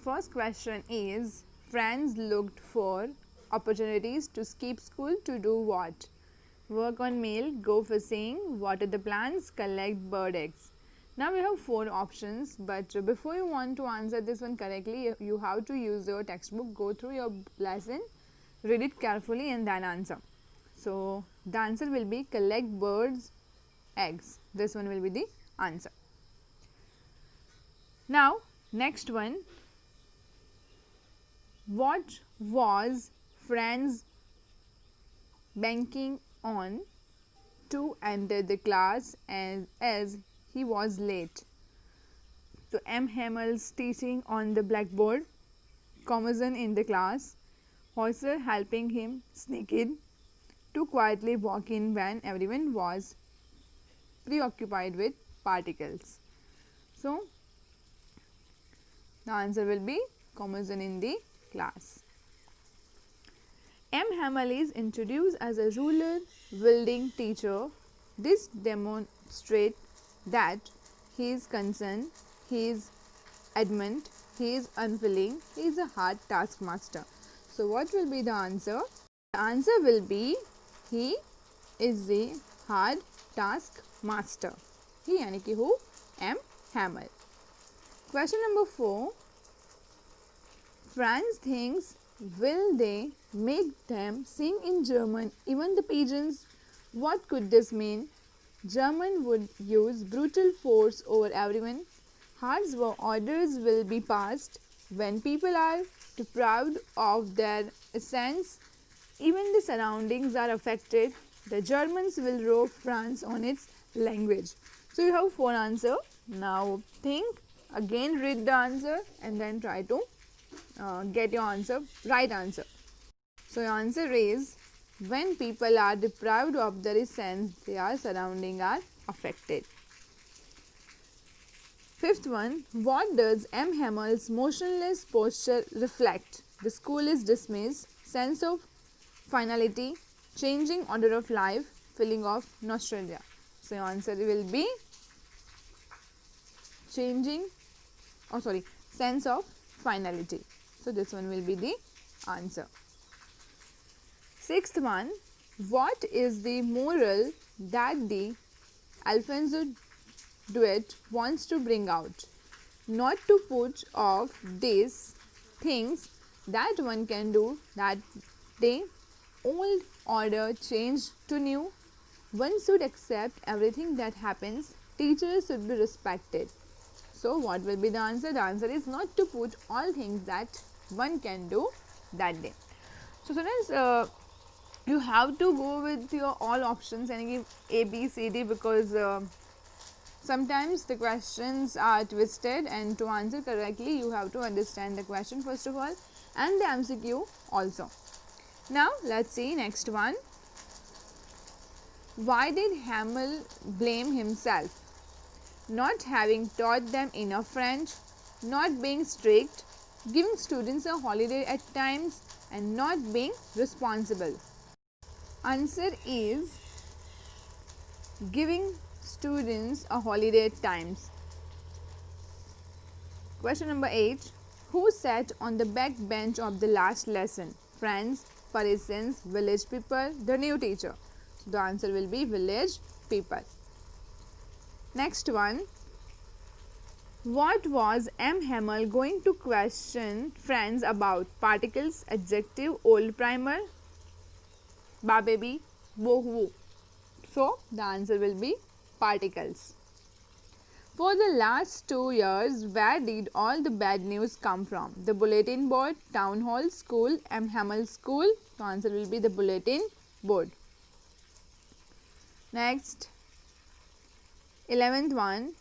First question is, Franz looked for opportunities to skip school to do what? Work on mill, go fishing, water the plants, collect bird eggs. Now we have 4 options, but before you want to answer this one correctly, you have to use your textbook, go through your lesson, read it carefully and then answer. So the answer will be collect birds eggs. This one will be the answer. Now next one, what was Franz banking on to enter the class as he was late? So M. Hammel's teaching on the blackboard, Commotion in the class, Hauser helping him sneak in, to quietly walk in when everyone was preoccupied with particles. So the answer will be Commotion in the class. M. Hamel is introduced as a ruler wielding teacher. This demonstrates that he is concerned, he is adamant, he is unwilling, he is a hard taskmaster. So what will be the answer? The answer will be he is the hard taskmaster. He यानी कि who? M. Hamel. Question number 4. Franz thinks, will they make them sing in German, even the pigeons? What could this mean? German would use brutal force over everyone. Hard orders will be passed. When people are deprived of their essence, even the surroundings are affected. The Germans will rob France on its language. So you have 4 answers. Now think, again read the answer and then try to get your answer, right answer. So your answer is, when people are deprived of their sense, their surroundings are affected. Fifth one, what does M. Hammel's motionless posture reflect? The school is dismissed, sense of finality, changing order of life, feeling of nostalgia. So your answer will be sense of finality. So this one will be the answer. Sixth one, what is the moral that the Alfonso duet wants to bring out? Not to put off these things that one can do, that the old order changed to new. One should accept everything that happens. Teachers should be respected. So what will be the answer? The answer is not to put all things that one can do that day. So students, you have to go with your all options and give A, B, C, D, because sometimes the questions are twisted, and to answer correctly you have to understand the question first of all and the MCQ also. Now let's see next one. Why did Hamel blame himself? Not having taught them enough French, not being strict, giving students a holiday at times, and not being responsible. Answer is giving students a holiday at times. Question number 8. Who sat on the back bench of the last lesson? Friends, Parisians, village people, the new teacher. So the answer will be village people. Next one. What was M. Hamel going to question Franz about? Particles, adjective, old primer, baby, bohu. So the answer will be particles. For the last 2 years, where did all the bad news come from? The bulletin board, town hall, school, M. Hamel school. The answer will be the bulletin board. Next, 11th one.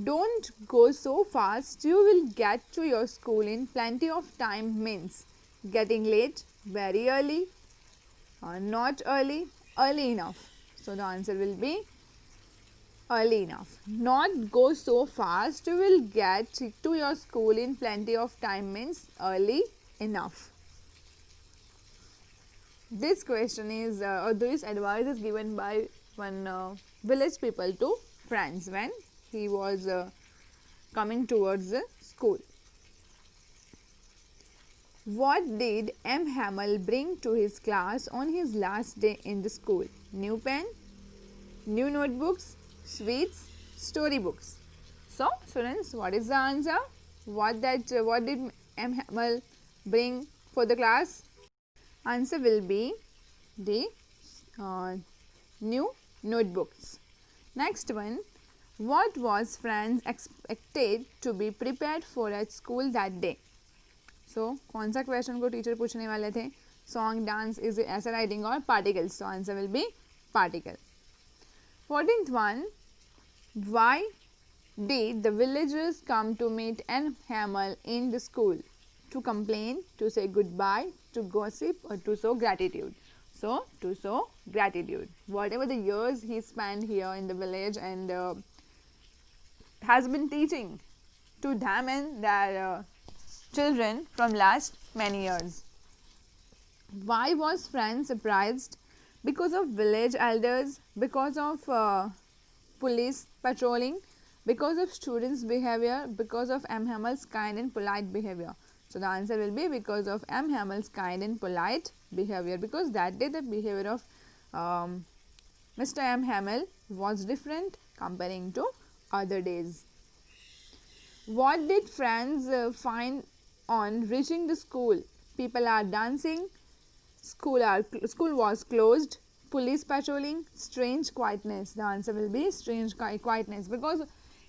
Don't go so fast, you will get to your school in plenty of time means getting late, very early, or not early, early enough. So the answer will be early enough. Not go so fast, you will get to your school in plenty of time means early enough. This question is, or this advice is given by one village people to Franz when he was coming towards the school. What did M. Hamel bring to his class on his last day in the school? New pen, new notebooks, sweets, storybooks. So, students, what is the answer? What did M. Hamel bring for the class? Answer will be the new notebooks. Next one, what was Franz expected to be prepared for at school that day? So, कौन सा question को teacher पूछने वाले थे? Song, dance, is ऐसा writing और particles. So answer will be particle. 14th one, why did the villagers come to meet M. Hamel in the school? To complain, to say goodbye, to gossip, or to show gratitude? So, to show gratitude. Whatever the years he spent here in the village and has been teaching to them and their children from last many years. Why was Franz surprised? Because of village elders, because of police patrolling, because of students' behavior, because of M. Hamel's kind and polite behavior. So, the answer will be because of M. Hamel's kind and polite behavior, because that day the behavior of Mr. M. Hamel was different comparing to other days. What did Franz find on reaching the school? People are dancing, school was closed, police patrolling, strange quietness. The answer will be strange quietness, because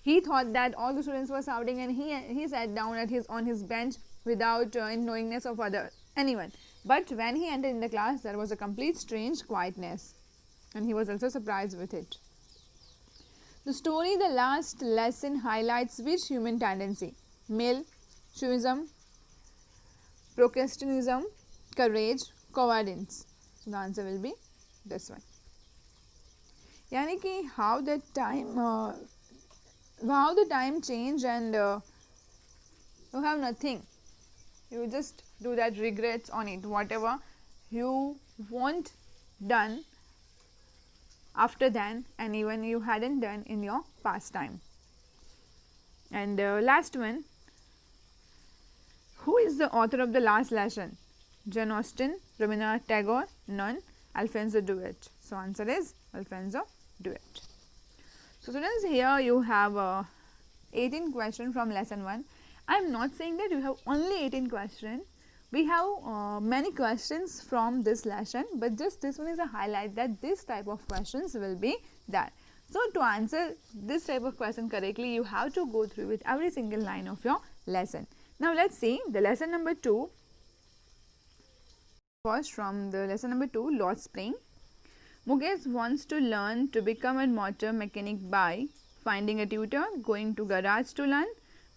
he thought that all the students were shouting and he sat down on his bench without knowingness of anyone. But when he entered in the class, there was a complete strange quietness, and he was also surprised with it. The story, the last lesson, highlights which human tendency? Altruism, procrastination, courage, cowardice. So, the answer will be this one. यानी कि how the time change and you have nothing. You just do that regrets on it. Whatever you want done after then, and even you hadn't done in your past time. And last one, who is the author of the last lesson? Jane Austen, Rabindranath Tagore, none, Alfonso Duet. So, answer is Alfonso Duet. So, students, here you have 18 questions from lesson 1. I am not saying that you have only 18 questions. We have many questions from this lesson, but just this one is a highlight that this type of questions will be there. So, to answer this type of question correctly, you have to go through with every single line of your lesson. Now, let us see the lesson number 2. First, from the lesson number 2, Lord Spring. Mukesh wants to learn to become a motor mechanic by finding a tutor, going to garage to learn,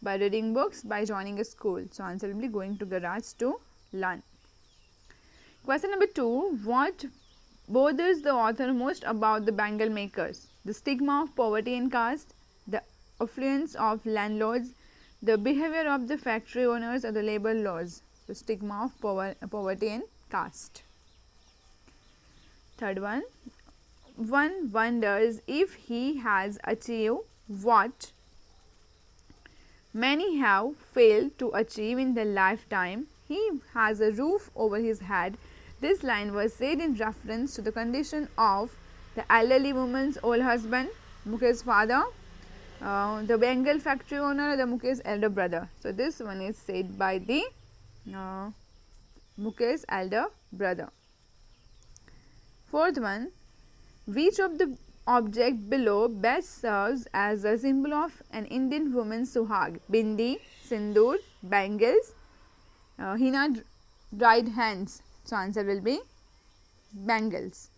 by reading books, by joining a school. So, answer will be going to garage to learn. Question number 2, what bothers the author most about the bangle makers? The stigma of poverty and caste, the affluence of landlords, the behavior of the factory owners, or the labor laws. The stigma of poverty and caste. Third one wonders if he has achieved what many have failed to achieve in their lifetime. He has a roof over his head. This line was said in reference to the condition of the elderly woman's old husband, Mukesh's father, the Bengal factory owner, the Mukesh's elder brother. So, this one is said by the Mukesh's elder brother. Fourth one, which of the object below best serves as a symbol of an Indian woman's suhag? Bindi, sindoor, bangles, henna dried hands. So, answer will be bangles.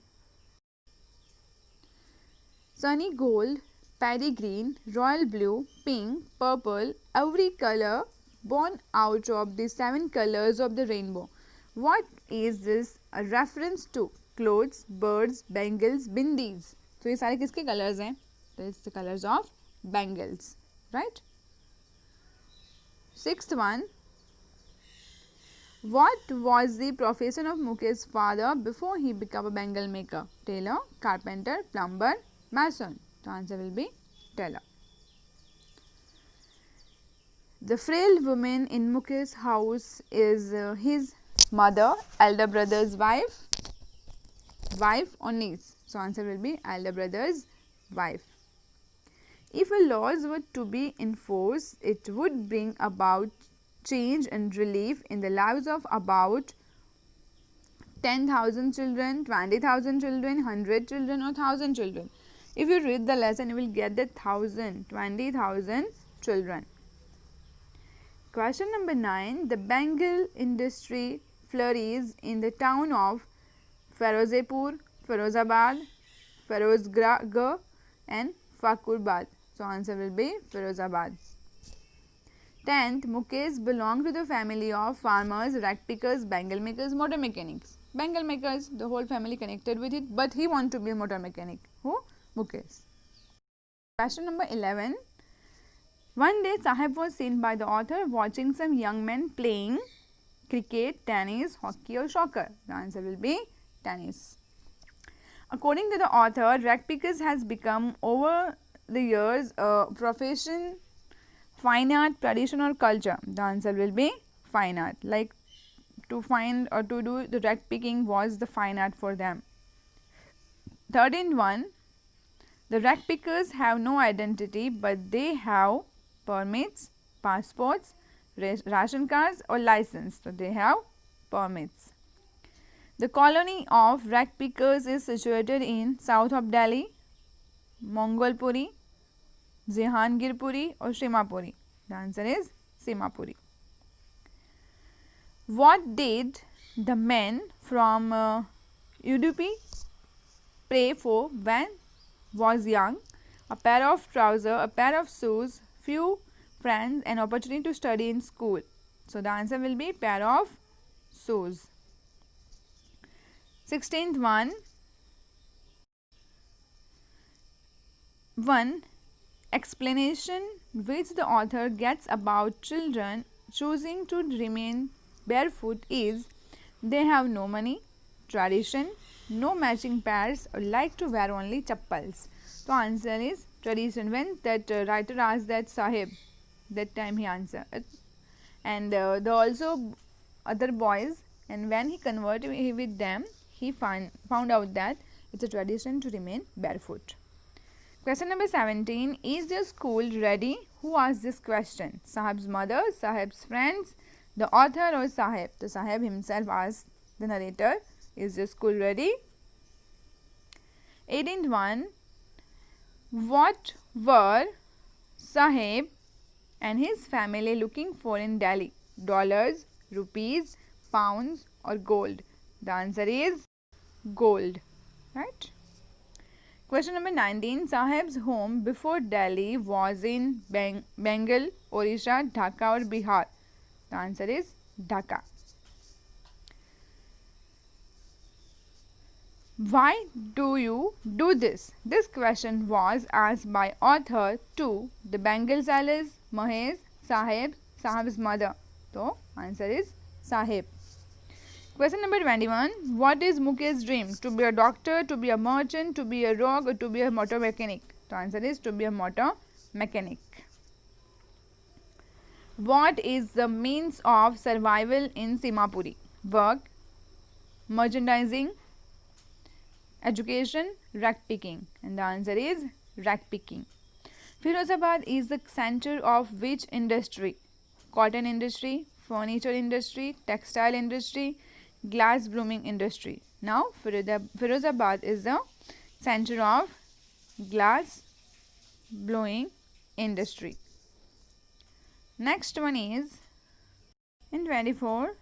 Sunny gold, paddy green, royal blue, pink, purple, every color born out of the 7 colors of the rainbow. What is this a reference to? Clothes, birds, bangles, bindis. तो ये सारे किसके colours हैं? तो it's the colours of bangles, right. Sixth one, what was the profession of Mukesh's father before he became a bangle maker? Tailor, carpenter, plumber, mason. The answer will be tailor. The frail woman in Mukesh's house is his mother, elder brother's wife or niece. So answer will be elder brother's wife. If a laws were to be enforced, it would bring about change and relief in the lives of about 10,000 children, 20,000 children, 100 children or 1,000 children. If you read the lesson, you will get the 1,000, 20,000 children. Question number 9. The Bengal industry flourished in the town of Ferozepur, Ferozabad, Ferozgarh and Fakurbad. So answer will be Ferozabad. 10th. Mukesh belonged to the family of farmers, rag pickers, bangle makers, motor mechanics. Bangle makers, the whole family connected with it, but he wanted to be a motor mechanic. Who? Mukesh. Question number 11. One day, Sahib was seen by the author watching some young men playing cricket, tennis, hockey or soccer. The answer will be tennis. According to the author, rag pickers has become over the years a profession, fine art, tradition or culture. The answer will be fine art. Like to find or to do the rag picking was the fine art for them. 13th one. The rag pickers have no identity, but they have permits, passports, ration cards or license. So they have permits. The colony of rag pickers is situated in south of Delhi, Mongolpuri, Jehangirpuri or Simapuri. The answer is Simapuri. What did the men from Udupi pray for when was young? A pair of trousers, a pair of shoes, few friends and opportunity to study in school. So the answer will be pair of shoes. 16th one. One explanation which the author gets about children choosing to remain barefoot is they have no money, tradition, no matching pairs or like to wear only chappals. So answer is tradition. When that writer asked that Sahib, that time he answered, and the also other boys, and when he converted with them, he found out that it's a tradition to remain barefoot. Question number 17. Is your school ready? Who asked this question? Sahib's mother, Sahib's friends, the author or Sahib? The Sahib himself asked the narrator, is your school ready? 18th one. What were Sahib and his family looking for in Delhi? Dollars, rupees, pounds or gold? The answer is gold. Right? Question number 19. Sahib's home before Delhi was in Bengal, Orissa, Dhaka or Bihar? The answer is Dhaka. Why do you do this? This question was asked by author to the Bengal sellers, Mahesh, Sahib, Sahib's mother. So, answer is Sahib. Question number 21. What is Mukesh's dream? To be a doctor, to be a merchant, to be a rogue or to be a motor mechanic? The answer is to be a motor mechanic. What is the means of survival in Simapuri? Work, merchandising, education, rag picking, and the answer is rag picking. Firozabad is the center of which industry? Cotton industry, furniture industry, textile industry, glass blooming industry. Now Firozabad is the center of glass blowing industry. Next one is in 24.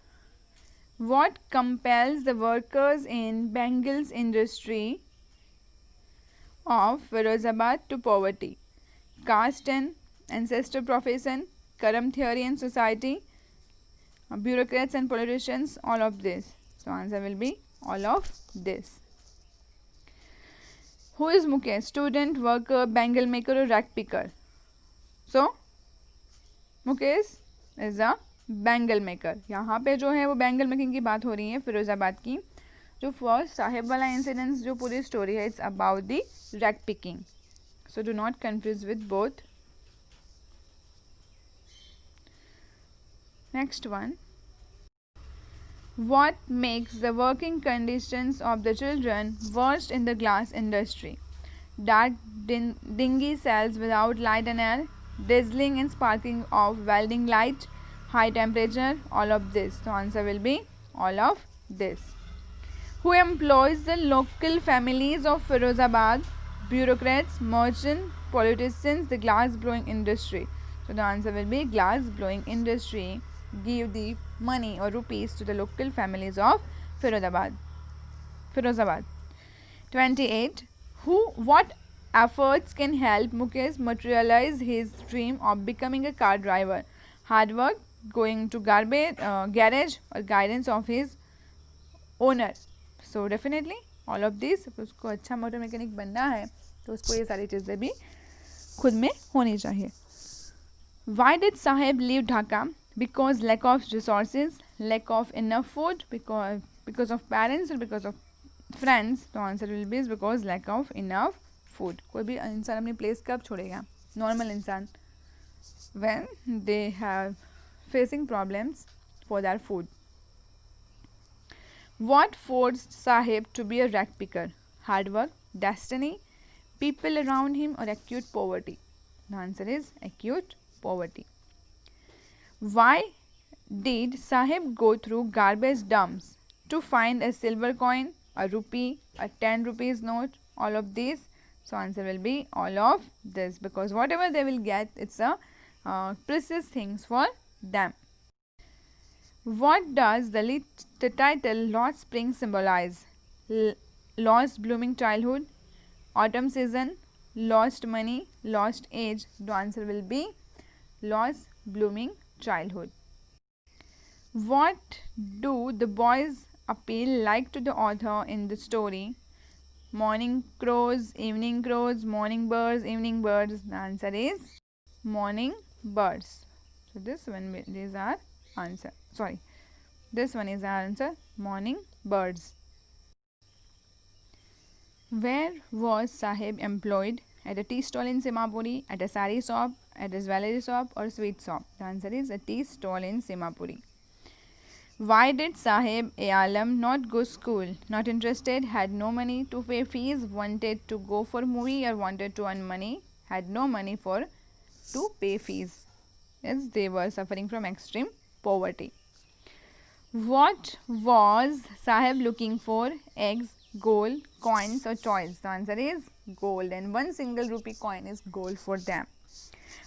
What compels the workers in Bangles industry of Firozabad to poverty? Caste and ancestor profession, Karam theory in society, bureaucrats and politicians, all of this. So answer will be all of this. Who is Mukesh? Student, worker, bangle maker or rag picker? So Mukesh is a bangle maker. यहाँ पे जो है वो bangle making की बात हो रही है फिरोज़ाबाद की. जो फर्स्ट साहिब वाला इंसिडेंस जो पूरी स्टोरी है, it's about the rag picking. So do not confuse with both. Next one. What makes the working conditions of the children worst in the glass industry? Dark, dingy cells without light and air, dazzling and sparkling of welding light, high temperature, all of this. The answer will be all of this. Who employs the local families of Firozabad? Bureaucrats, merchants, politicians, the glass blowing industry. So the answer will be glass blowing industry give the money or rupees to the local families of Firozabad. 28. What efforts can help Mukesh materialize his dream of becoming a car driver? Hard work, going to garage, or guidance of his owner. So definitely all of these. उसको अच्छा motor mechanic बनना है तो उसको ये सारी चीज़ें भी खुद में होनी चाहिए. Why did Sahib leave Dhaka? Because lack of resources, lack of enough food, because of parents or because of friends. The answer will be because lack of enough food. कोई भी इंसान अपनी प्लेस कब छोड़ेगा? नॉर्मल इंसान when they have facing problems for their food. What forced Sahib to be a rag picker? Hard work, destiny, people around him, or acute poverty? The answer is acute poverty. Why did Sahib go through garbage dumps to find a silver coin, a rupee, a 10 rupees note, all of these? So answer will be all of this, because whatever they will get, it's a precious things for them. What does the title Lost Spring symbolize? Lost blooming childhood, autumn season, lost money, lost age. The answer will be lost blooming childhood. What do the boys appeal like to the author in the story? Morning crows, evening crows, morning birds, evening birds. The answer is morning birds. So this one, these are answer. Sorry, this one is our answer. Morning birds. Where was Sahib employed? At a tea stall in Simapuri, at a sari shop, at a jewelry shop, or sweet shop? The answer is a tea stall in Simapuri. Why did Sahib Alam not go school? Not interested, had no money to pay fees, wanted to go for movie, or wanted to earn money, had no money to pay fees. Yes, they were suffering from extreme poverty. What was Sahib looking for? Eggs, gold, coins, or toys? The answer is gold, and one single rupee coin is gold for them.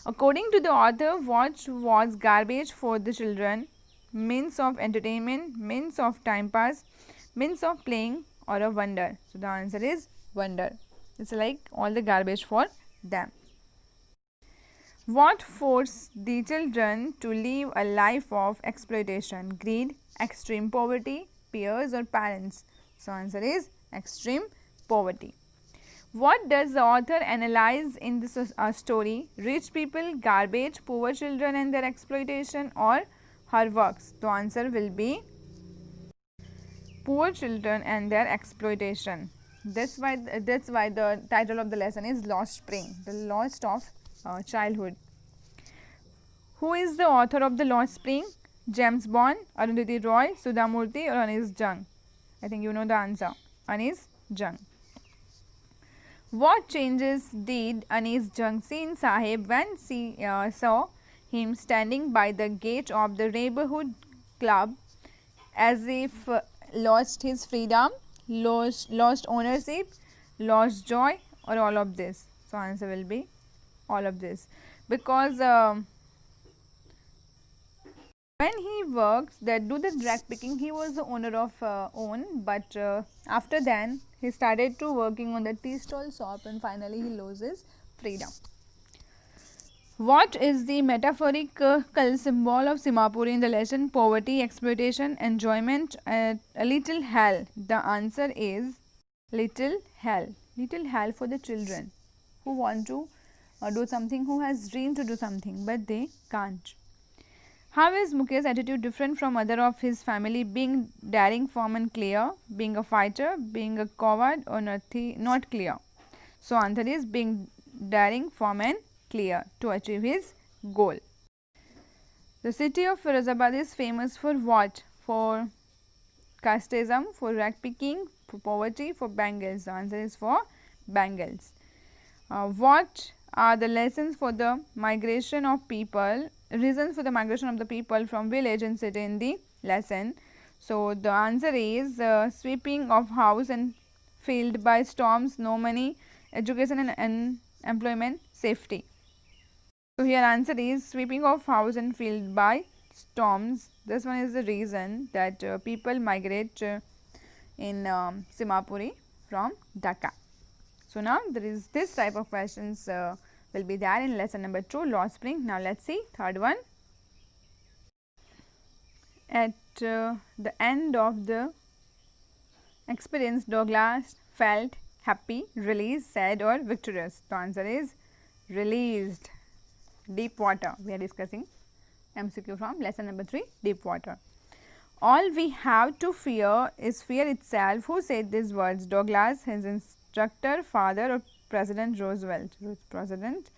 According to the author, what was garbage for the children? Means of entertainment, means of time pass, means of playing, or a wonder? So the answer is wonder. It's like all the garbage for them. What forced the children to live a life of exploitation? Greed, extreme poverty, peers, or parents? So answer is extreme poverty. What does the author analyze in this story? Rich people, garbage, poor children and their exploitation, or her works? The answer will be poor children and their exploitation. That's why the title of the lesson is Lost Spring, the lost of childhood. Who is the author of the Lost Spring? James Bond, Arundhati Roy, Sudha Murthy, or Anis Jung? I think you know the answer. Anis Jung. What changes did Anis Jung see in Sahib when she saw him standing by the gate of the neighborhood club, as if lost his freedom, lost ownership, lost joy, or all of this? So answer will be all of this, because when he works that do the drag picking, he was the owner of own, but after then he started to working on the tea stall shop, and finally he loses freedom. What is the metaphorical symbol of Simapuri in the lesson? Poverty, exploitation, enjoyment, a little hell. The answer is little hell. Little hell for the children who want to do something, who has dreamed to do something, but they can't. How is Mukesh's attitude different from other of his family? Being daring, firm and clear, being a fighter, being a coward, or not clear? So answer is being daring, firm and clear to achieve his goal. The city of Firozabad is famous for what? For casteism, for rag picking, for poverty, for bangles. The answer is for bangles. What are the lessons for the migration of people, reasons for the migration of the people from village and city in the lesson? So, the answer is sweeping of house and field by storms, no money, education and employment, safety. So, here answer is sweeping of house and field by storms. This one is the reason that people migrate in Simapuri from Dhaka. So, now there is this type of questions will be there in lesson number 2, Lord Spring. Now, let us see third one. At the end of the experience, Douglas felt happy, released, sad or victorious. The answer is released. Deep water, we are discussing MCQ from lesson number 3, deep water. All we have to fear is fear itself. Who said these words? Douglas, his instructor, father or President Roosevelt? President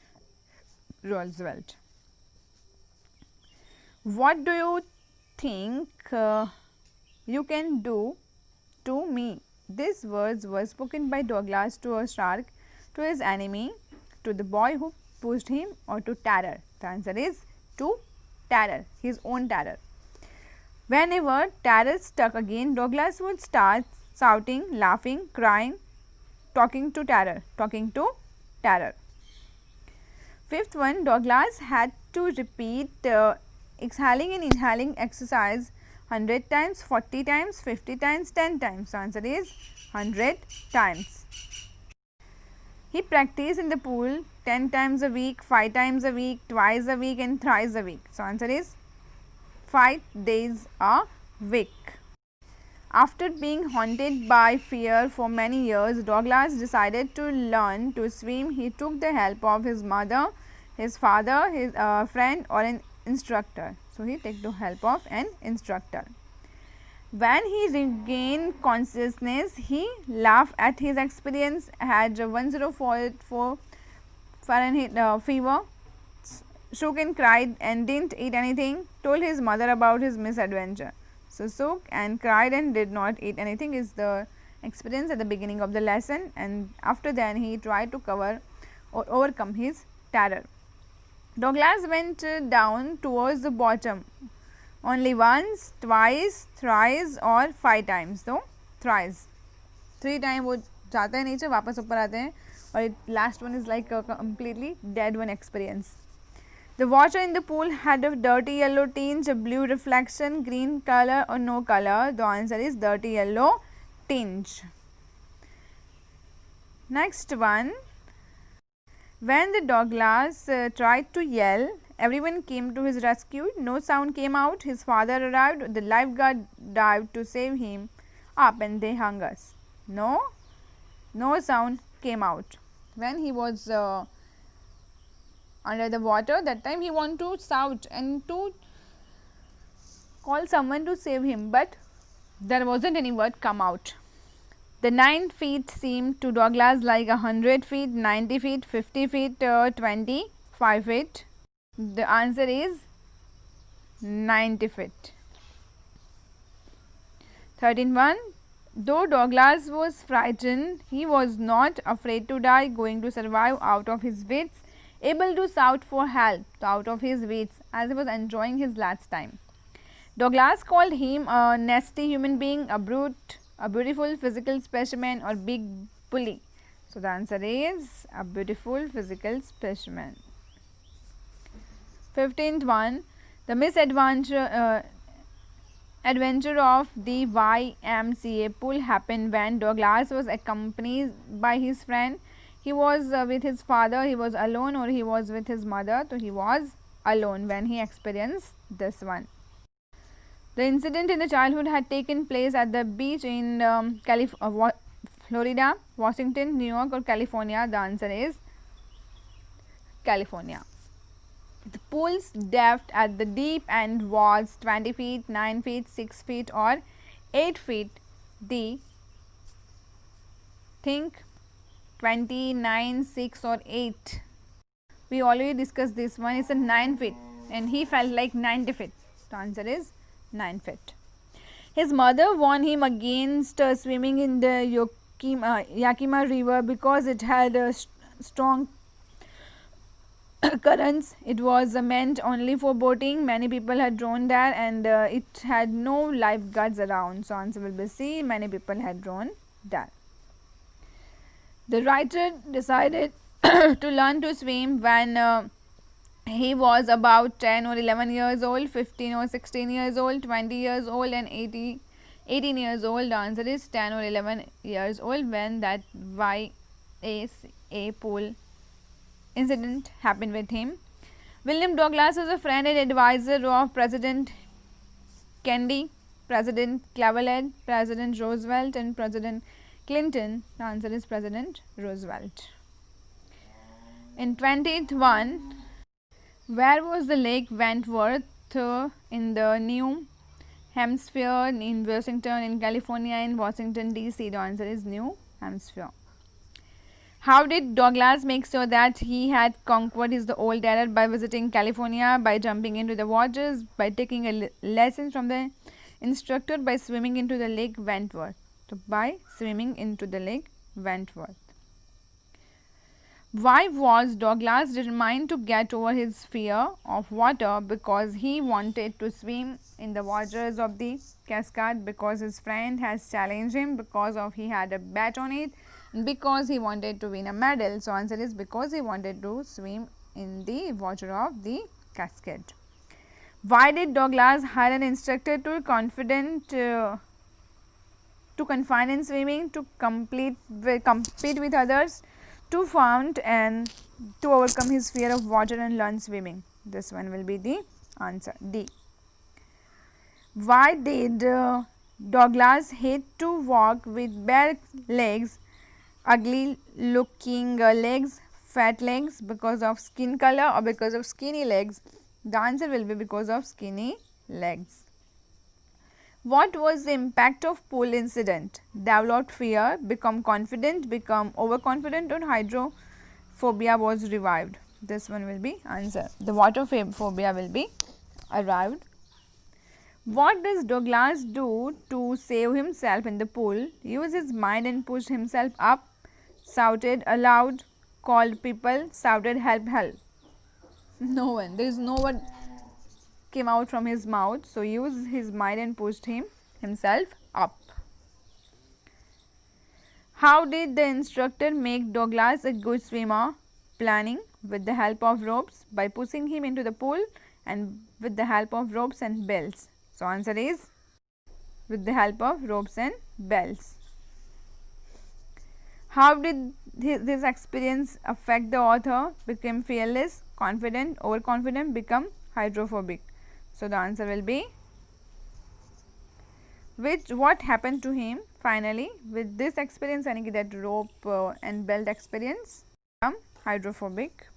Roosevelt. What do you think you can do to me? These words were spoken by Douglas to a shark, to his enemy, to the boy who pushed him or to terror. The answer is to terror, his own terror. Whenever terror struck again, Douglas would start shouting, laughing, crying, talking to terror. Fifth one, Douglas had to repeat exhaling and inhaling exercise 100 times, 40 times, 50 times, 10 times. The answer is 100 times. He practiced in the pool 10 times a week, 5 times a week, twice a week and thrice a week. So, answer is 5 days a week. After being haunted by fear for many years, Douglas decided to learn to swim. He took the help of his mother, his father, his friend or an instructor. So, he took the help of an instructor. When he regained consciousness, he laughed at his experience, had 104 Fahrenheit fever, shook and cried and didn't eat anything, told his mother about his misadventure. So, shook and cried and did not eat anything is the experience at the beginning of the lesson, and after that he tried to cover or overcome his terror. Douglas went down towards the bottom only once, twice, thrice or 5 times. So, thrice. 3 times वो जाते हैं नीचे वापस ऊपर आते हैं और last one is like a completely dead one experience. The water in the pool had a dirty yellow tinge, a blue reflection, green color or no color. The answer is dirty yellow tinge. Next one. When the Douglas tried to yell, everyone came to his rescue. No sound came out. His father arrived. The lifeguard dived to save him up and they hung us. No sound came out. When he was under the water, that time he wanted to shout and to call someone to save him, but there wasn't any word come out. The 9 feet seemed to Douglas like 100 feet, 90 feet, 50 feet, 25 feet. The answer is 90 feet. 13.1. Though Douglas was frightened, he was not afraid to die, going to survive out of his wits, able to shout for help out of his wits as he was enjoying his last time. Douglas called him a nasty human being, a brute, a beautiful physical specimen or big bully. So, the answer is a beautiful physical specimen. 15th one, the misadventure adventure of the YMCA pool happened when Douglas was accompanied by his friend. He was with his father, he was alone or he was with his mother. So, he was alone when he experienced this one. The incident in the childhood had taken place at the beach in Florida, Washington, New York or California. The answer is California. The pool's depth at the deep end was 20 feet, 9 feet, 6 feet or 8 feet. The think 29, 6 or 8. We already discussed this one. It's a 9 feet. and he felt like 90 feet. The answer is 9 feet. His mother warned him against swimming in the Yakima River because it had strong currents. It was meant only for boating. Many people had drowned there, and it had no lifeguards around. So answer will be C. Many people had drowned there. The writer decided to learn to swim when he was about 10 or 11 years old, 15 or 16 years old, 20 years old, and 18 years old. The answer is 10 or 11 years old when that YACA pool incident happened with him. William Douglas was a friend and advisor of President Kennedy, President Cleveland, President Roosevelt, and President Clinton. The answer is President Roosevelt. In 2001, where was the Lake Wentworth in the New Hampshire, in Washington, in California, in Washington DC? The answer is New Hampshire. How did Douglas make sure that he had conquered his old terror? By visiting California, by jumping into the waters, by taking a lesson from the instructor, by swimming into the Lake Wentworth. So, by swimming into the Lake Wentworth. Why was Douglas determined to get over his fear of water? Because he wanted to swim in the waters of the cascade, because his friend has challenged him, because of he had a bet on it, because he wanted to win a medal. So answer is because he wanted to swim in the water of the cascade. Why did Douglas hire an instructor to confine in swimming, to compete with others, to found and to overcome his fear of water and learn swimming? This one will be the answer, D. Why did Douglas hate to walk with bare legs, ugly looking legs, fat legs, because of skin color or because of skinny legs? The answer will be because of skinny legs. What was the impact of pool incident? Developed fear, become confident, become overconfident, or hydrophobia was revived? This one will be answer. The water phobia will be arrived. What does Douglas do to save himself in the pool? Use his mind and pushed himself up, shouted aloud, called people, shouted help, help. No one. There is no one came out from his mouth. So used his mind and pushed himself up. How did the instructor make Douglas a good swimmer? Planning, with the help of ropes, by pushing him into the pool, and with the help of ropes and belts. So answer is with the help of ropes and belts. How did this experience affect the author? Became fearless, confident, overconfident, become hydrophobic. So the answer will be what happened to him finally with this experience, and that rope and belt experience, become hydrophobic.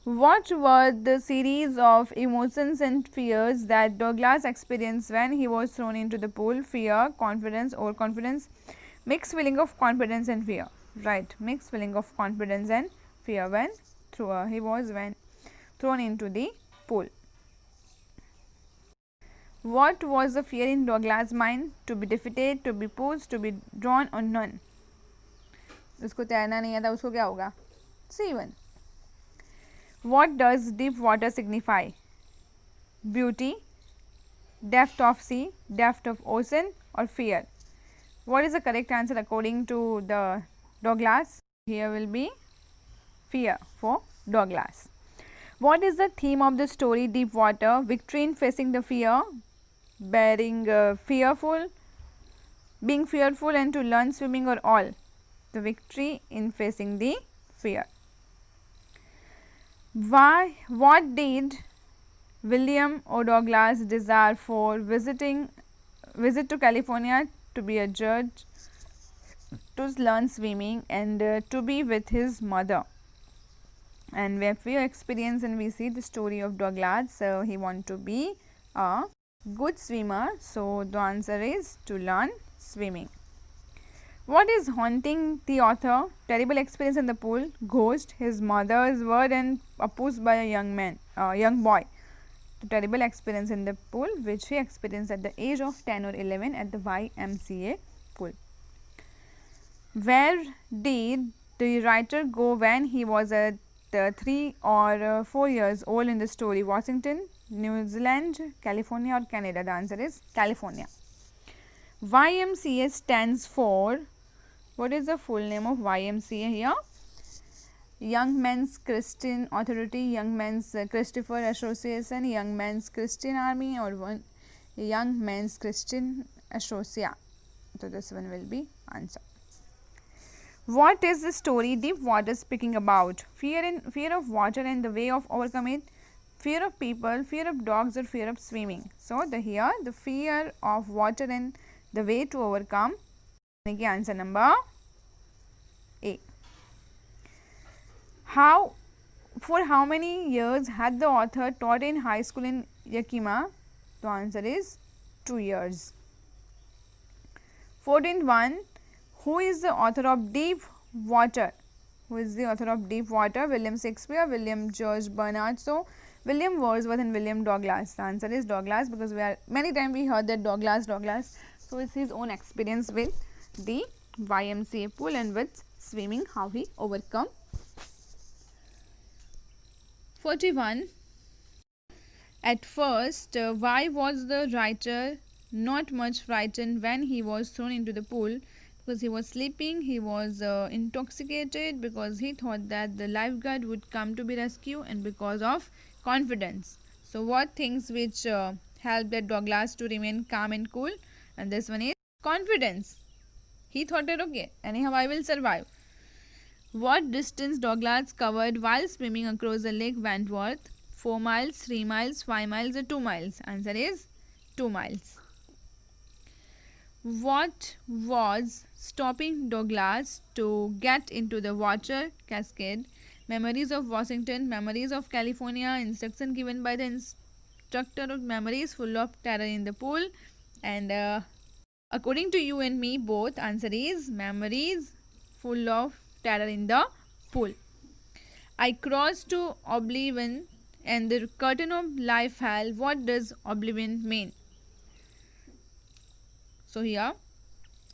What were the series of emotions and fears that Douglas experienced when he was thrown into the pool? Fear, confidence, overconfidence, mixed feeling of confidence and fear. Right, mixed feeling of confidence and fear when he was thrown into the pool. What was the fear in Douglas' mind? To be defeated, to be pushed, to be drawn, or none? उसको तैरना नहीं आता, उसको क्या होगा? C1. What does deep water signify? Beauty, depth of sea, depth of ocean, or fear? What is the correct answer according to the Douglas? Here will be fear for Douglas. What is the theme of the story Deep Water? Victory in facing the fear, being fearful, and to learn swimming, or all? The victory in facing the fear. What did William O. Douglas desire for visit to California? To be a judge, to learn swimming, and to be with his mother. And if we experience and we see the story of Douglas, so he want to be a good swimmer. So the answer is to learn swimming. What is haunting the author? Terrible experience in the pool, ghost, his mother's word, and opposed by a young boy. the terrible experience in the pool which he experienced at the age of 10 or 11 at the YMCA pool. Where did the writer go when he was at 3 or 4 years old in the story? Washington, New Zealand, California or Canada? The answer is California. YMCA stands for, what is the full name of YMCA here? Young Men's Christian Authority, Young Men's Christopher Association, Young Men's Christian Army, or Young Men's Christian Association. So this one will be answer. What is the story Deep Water speaking about? Fear of water and the way of overcome it. Fear of people, fear of dogs, or fear of swimming. So here the fear of water and the way to overcome. Answer number A. For how many years had the author taught in high school in Yakima? The answer is 2 years. 14.1. Who is the author of Deep Water? Who is the author of Deep Water? William Shakespeare, William George Bernard Shaw, William Wordsworth and William Douglas. The answer is Douglas, because many times we heard that Douglas. So it's his own experience with the YMCA pool and with swimming, how he overcome. 41. At first, why was the writer not much frightened when he was thrown into the pool? Because he was sleeping, he was intoxicated, because he thought that the lifeguard would come to be rescued, and because of confidence. So what things which helped that Douglas to remain calm and cool? And this one is confidence. He thought that okay, anyhow I will survive. What distance Douglas covered while swimming across the Lake Wentworth? 4 miles, 3 miles, 5 miles or 2 miles? Answer is 2 miles. What was stopping Douglas to get into the water cascade? Memories of Washington, memories of California, instruction given by the instructor, of memories full of terror in the pool? And according to you and me both, answer is memories full of terror in the pool. I crossed to oblivion and the curtain of life fell. What does oblivion mean? So here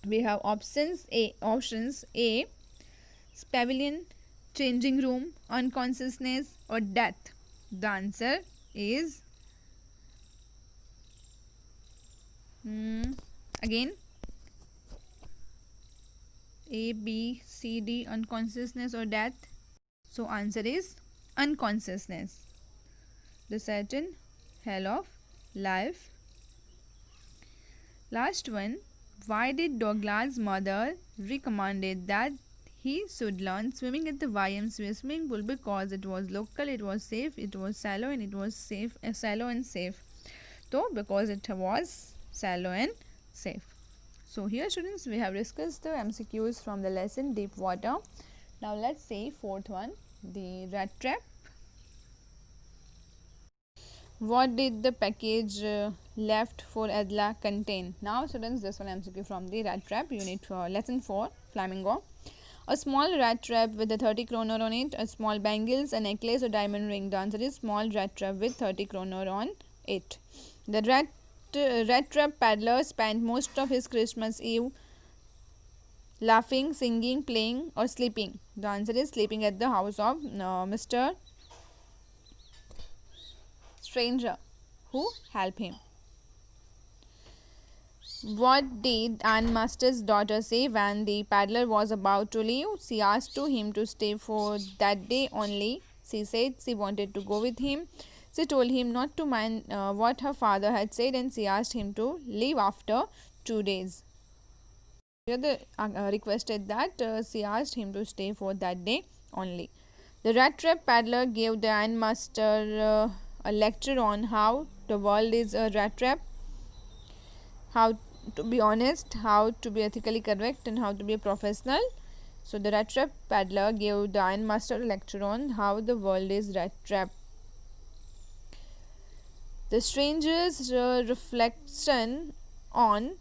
we have options A, pavilion, changing room, unconsciousness or death. The answer is again A, B, C, D, unconsciousness or death. So answer is unconsciousness. The certain hell of life. Last one. Why did Douglas' mother recommended that he should learn swimming at the YMCA swimming pool? Because it was local, it was safe, it was shallow, and it was shallow and safe. So because it was shallow and safe. So here students, we have discussed the MCQs from the lesson Deep Water. Now let's see fourth one, the rat trap. What did the package left for Adla contain? Now students, this one MCQ from the rat trap, unit for lesson 4, flamingo. A small rat trap with a 30 kroner on it, a small bangles, a necklace, a diamond ring. The answer is small rat trap with 30 kroner on it. The rat trap paddler spent most of his Christmas Eve laughing, singing, playing or sleeping. The answer is sleeping at the house of Mr. Stranger who helped him. What did Anne Master's daughter say when the paddler was about to leave? She asked him to stay for that day only. She said she wanted to go with him. She told him not to mind what her father had said, and she asked him to leave after 2 days. Here the requested that she asked him to stay for that day only. The rat trap paddler gave the Anne Master a lecture on how the world is a rat trap, how to be honest, how to be ethically correct, and how to be a professional. So the rat trap paddler gave the Iron Master a lecture on how the world is rat trap. The stranger's reflection on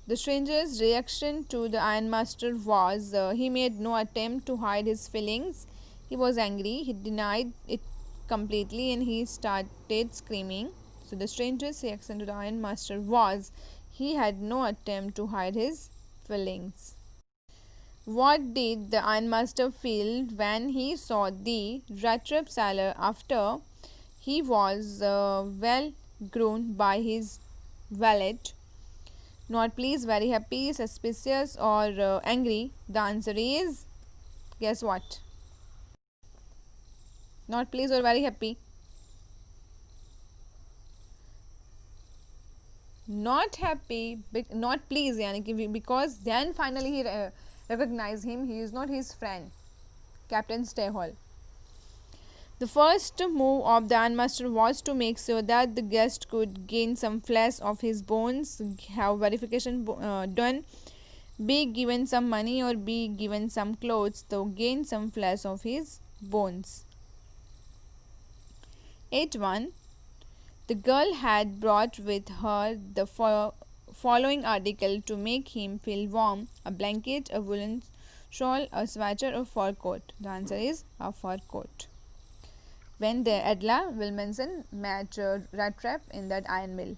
the stranger's reaction to the Iron Master was he made no attempt to hide his feelings. He was angry. He denied it completely and he started screaming. So the stranger's reaction to the ironmaster was he had no attempt to hide his feelings. What did the ironmaster feel when he saw the rat trap seller after he was well grown by his valet? Not pleased, very happy, suspicious, or angry? The answer is, guess what? Not pleased or very happy? Not happy, not pleased, yani कि because then finally he recognized him. He is not his friend, Captain Stayhall. The first move of the ironmaster was to make sure that the guest could gain some flesh of his bones, have verification done, be given some money or be given some clothes to gain some flesh of his bones. 8.1. The girl had brought with her the following article to make him feel warm: a blanket, a woolen shawl, a sweater, or fur coat. The answer is a fur coat. When the Edla Wilmanson met Rat Trap in that iron mill.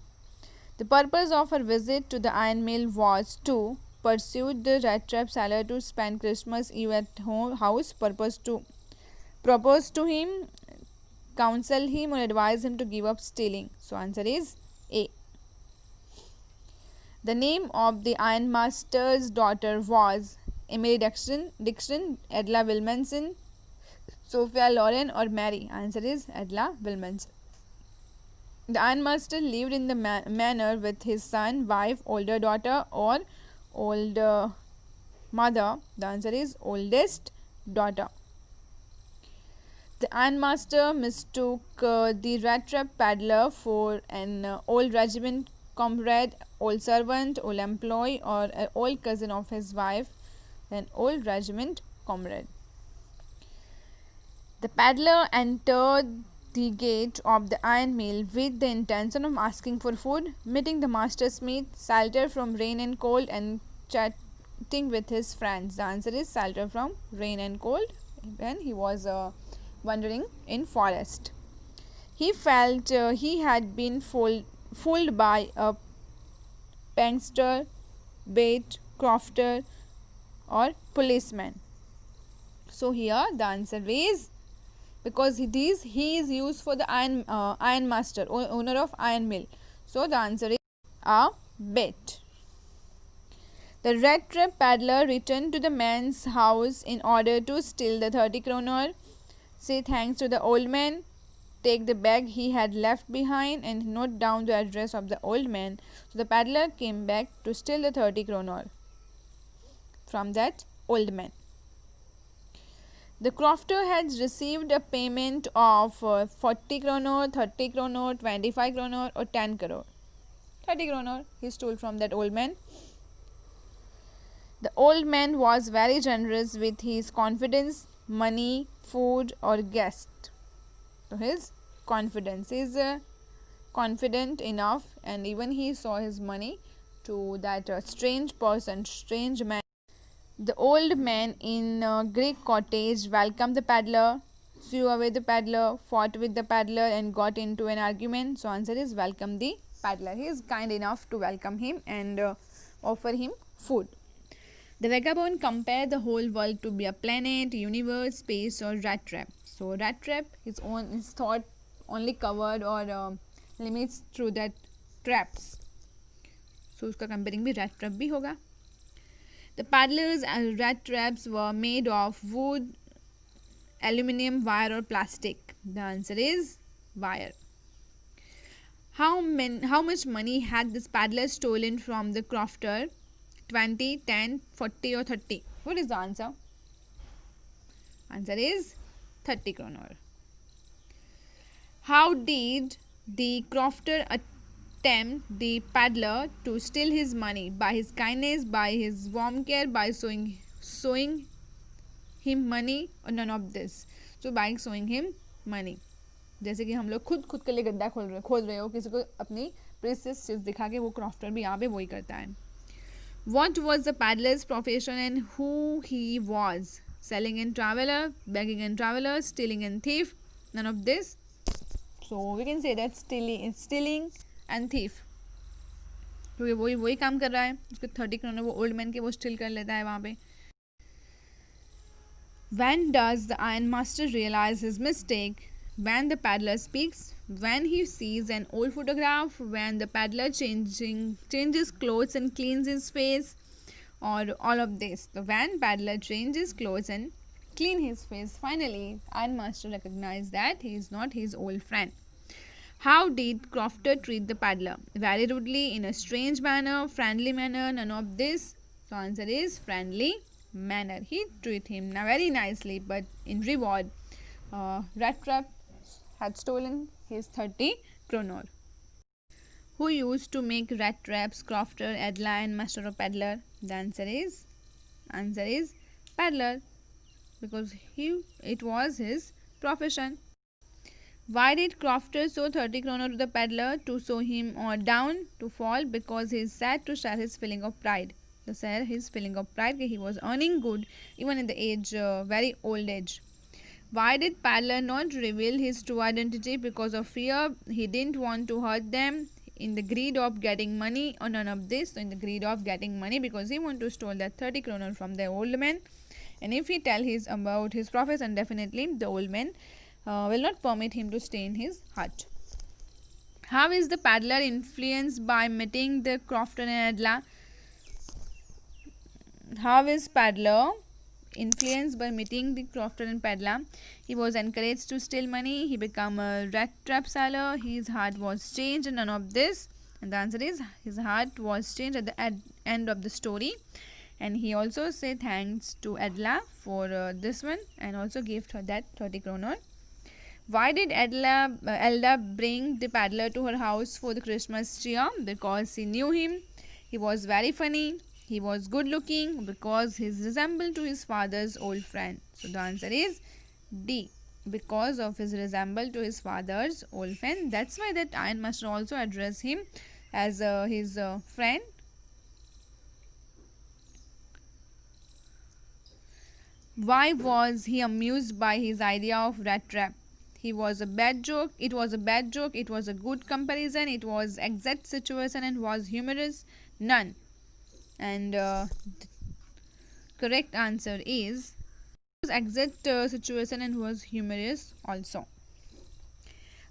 The purpose of her visit to the iron mill was to pursue the Rat Trap seller to spend Christmas Eve at house, propose to him, counsel him, or advise him to give up stealing. So answer is A. The name of the ironmaster's daughter was Emily Dixon, Edla Wilmanson, Sophia Loren, or Mary. Answer is Edla Wilmanson. The ironmaster lived in the manor with his son, wife, older daughter, or older mother. The answer is oldest daughter. The ironmaster mistook the rat trap peddler for an old regiment comrade, old servant, old employee, or an old cousin of his wife, an old regiment comrade. The peddler entered the gate of the iron mill with the intention of asking for food, meeting the master smith, shelter from rain and cold, and chatting with his friends. The answer is shelter from rain and cold when he was wandering in forest. He felt he had been fooled by a prankster, bait, crofter, or policeman. So here the answer is, because he is used for the iron master, owner of iron mill. So the answer is a bait. The rat trap peddler returned to the man's house in order to steal the 30 kroner, say thanks to the old man, take the bag he had left behind, and note down the address of the old man. So the peddler came back to steal the 30 kroner from that old man. The crofter had received a payment of 40 kroner, 30 kroner, 25 kroner, or 10 crore. 30 kroner he stole from that old man. The old man was very generous with his confidence, money, food, or guest. So his confidence is confident enough, and even he saw his money to that strange person, strange man. The old man in Greek cottage welcomed the peddler, threw away the peddler, fought with the peddler, and got into an argument. So answer is welcome the peddler. He is kind enough to welcome him and offer him food. The vagabond compared the whole world to be a planet, universe, space, or rat trap. So rat trap is thought only covered or limits through that traps. So उसका comparing भी rat trap भी होगा. The paddlers and rat traps were made of wood, aluminium, wire, or plastic. The answer is wire. How much money had this paddler stolen from the crofter? 20, 10, 40, or 30? What is the answer? Answer is 30 kroner. How did the crofter tempt the peddler to steal his money? By his kindness, by his warm care, by showing him money, or none of this? So by showing him money. जैसे कि हम लोग खुद के लिए गड्ढा खोद रहे हो, किसी को अपनी प्रेशियस चीज दिखा के, वो क्रॉफ्टर भी यहाँ पे वही करता है. What was the peddler's profession and who he was? Selling and traveler, begging and traveler, stealing and thief, None of this. So we can say that stealing and thief. क्योंकि वही काम कर रहा है, उसके 30 करोड़ वो ओल्ड मैन के वो स्टील कर लेता है वहाँ पे. When does the ironmaster realize his mistake? When the peddler speaks, when he sees an old photograph, when the peddler changes clothes and cleans his face, or all of this. So when peddler changes clothes and clean his face, finally ironmaster recognizes that he is not his old friend. How did Crofter treat the peddler? Very rudely, in a strange manner, friendly manner, none of this. So answer is friendly manner. He treated him very nicely, but in reward, Rat Trap had stolen his 30 kroner. Who used to make rat traps? Crofter, Adela, and Master or Peddler? The answer is Peddler, because it was his profession. Why did Crofter show 30 kroner to the peddler? To show him down, to fall, because he is sad to share his feeling of pride. To share his feeling of pride that he was earning good even in the age, very old age. Why did peddler not reveal his true identity? Because of fear. He didn't want to hurt them. In the greed of getting money, or none of this. So in the greed of getting money, because he want to steal that 30 kroner from the old man. And if he tell about his profession, definitely the old man will not permit him to stay in his hut. How is the peddler influenced by meeting the Crofter and Adela? How is peddler influenced by meeting the Crofter and Peddler? He was encouraged to steal money. He became a rat trap seller. His heart was changed, and none of this. And the answer is his heart was changed at the end of the story. And he also said thanks to Adela for this one, and also gave her that 30 kroner. Why did Elda bring the peddler to her house for the Christmas cheer? Because she knew him. He was very funny. He was good looking, because he resembled to his father's old friend. So the answer is D. Because of his resemblance to his father's old friend. That's why that ironmaster also addressed him as his friend. Why was he amused by his idea of rat trap? It was a bad joke. It was a good comparison. It was exact situation and was humorous. None. And correct answer is exact situation and was humorous also.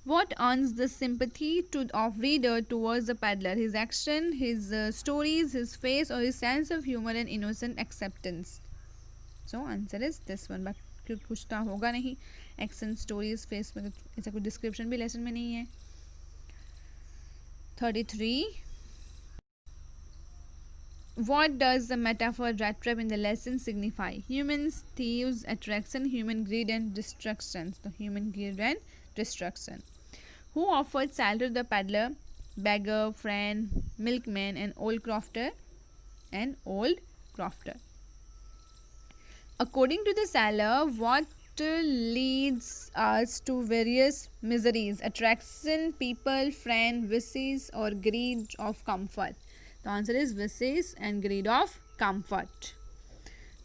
What earns the sympathy of reader towards the peddler? His action, his stories, his face, or his sense of humor and innocent acceptance? So answer is this one. बाकी कुछ तो होगा नहीं. Action, stories, face में ऐसा कोई description भी lesson में नहीं है. 33. What does the metaphor rat trap in the lesson signify? Humans, thieves, attraction, human greed and destruction. So human greed and destruction. Who offered shelter to the peddler? Beggar, friend, milkman, and old crofter. According to the seller, what leads us to various miseries? Attraction, people, friend, wishes, or greed of comfort? The answer is wishes and greed of comfort.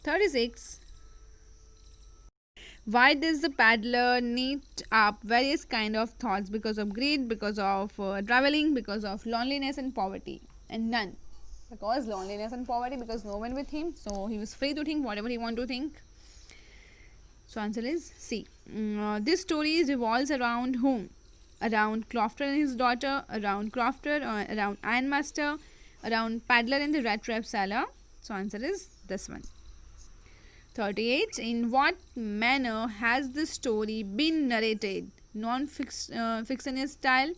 36. Why does the peddler knit up various kind of thoughts? Because of greed, because of traveling, because of loneliness and poverty, and none. Because loneliness and poverty, because no one with him, so he was free to think whatever he want to think. So answer is C. This story revolves around whom? Around Crofter and his daughter, around Crofter, around Ironmaster, around Peddler and the rat trap seller. So answer is this one. 38. In what manner has the story been narrated? Non-fictionist style,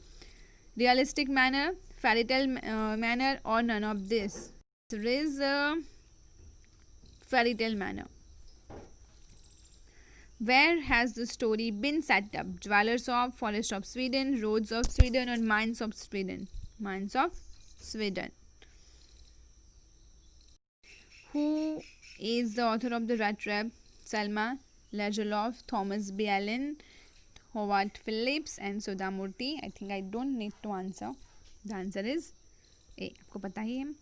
realistic manner, fairy tale manner, or none of this? There is a fairy tale manner. Where has the story been set up? Jewelers of Forest of Sweden, Roads of Sweden, or Mines of Sweden? Mines of Sweden. Who is the author of the rat trap? Selma Lagerlof, Thomas B. Allen, Howard Phillips, and Sudha Murthy. I think I don't need to answer. The answer is A. आपको पता ही है.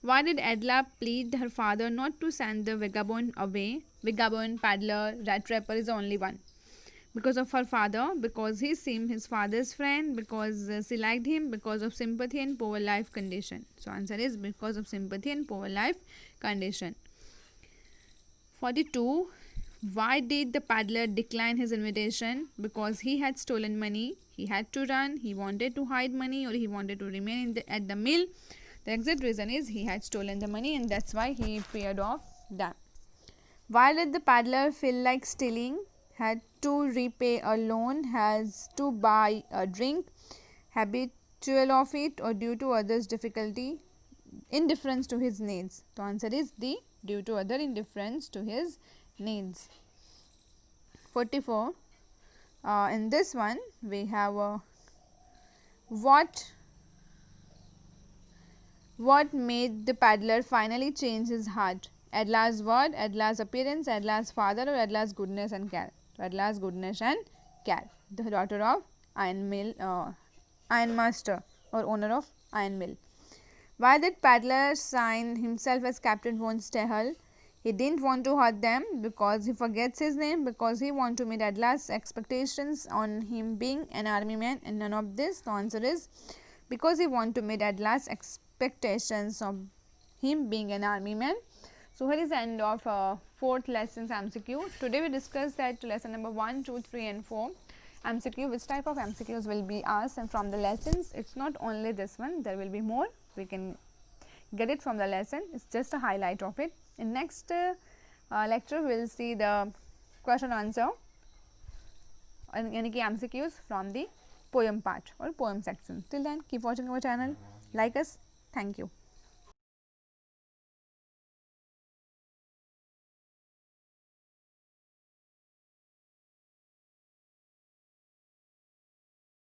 Why did Adela plead her father not to send the vagabond away? Vagabond, peddler, rat trapper is the only one. because of her father, because he seemed his father's friend, because she liked him, because of sympathy and poor life condition. So answer is because of sympathy and poor life condition. 42. Why did the paddler decline his invitation? Because he had stolen money, he had to run, he wanted to hide money, or he wanted to remain at the mill. The exact reason is he had stolen the money, and that's why he feared of them. Why did the paddler feel like stealing? Had to repay a loan, has to buy a drink, habitual of it, or due to others' difficulty, indifference to his needs. The answer is the due to other indifference to his needs. 44. In this one we have what made the paddler finally change his heart? Adla's word, Adla's appearance, Adla's father, or Adla's goodness and care? Adla's goodness and care, the daughter of ironmaster or owner of iron mill. Why did paddler sign himself as Captain von Stahel? He didn't want to hurt them, because he forgets his name, because he want to meet Adla's expectations on him being an army man, and none of this. The answer is because he want to meet Adla's expectations of him being an army man. So here is the end of 4th lesson's MCQ. Today we discussed that lesson number 1, 2, 3 and 4 MCQ, which type of MCQs will be asked, and from the lessons it's not only this one, there will be more. We can get it from the lesson, it's just a highlight of it. In next lecture we will see the question answer yani ki MCQs from the poem part or poem section. Till then keep watching our channel, like us. Thank you.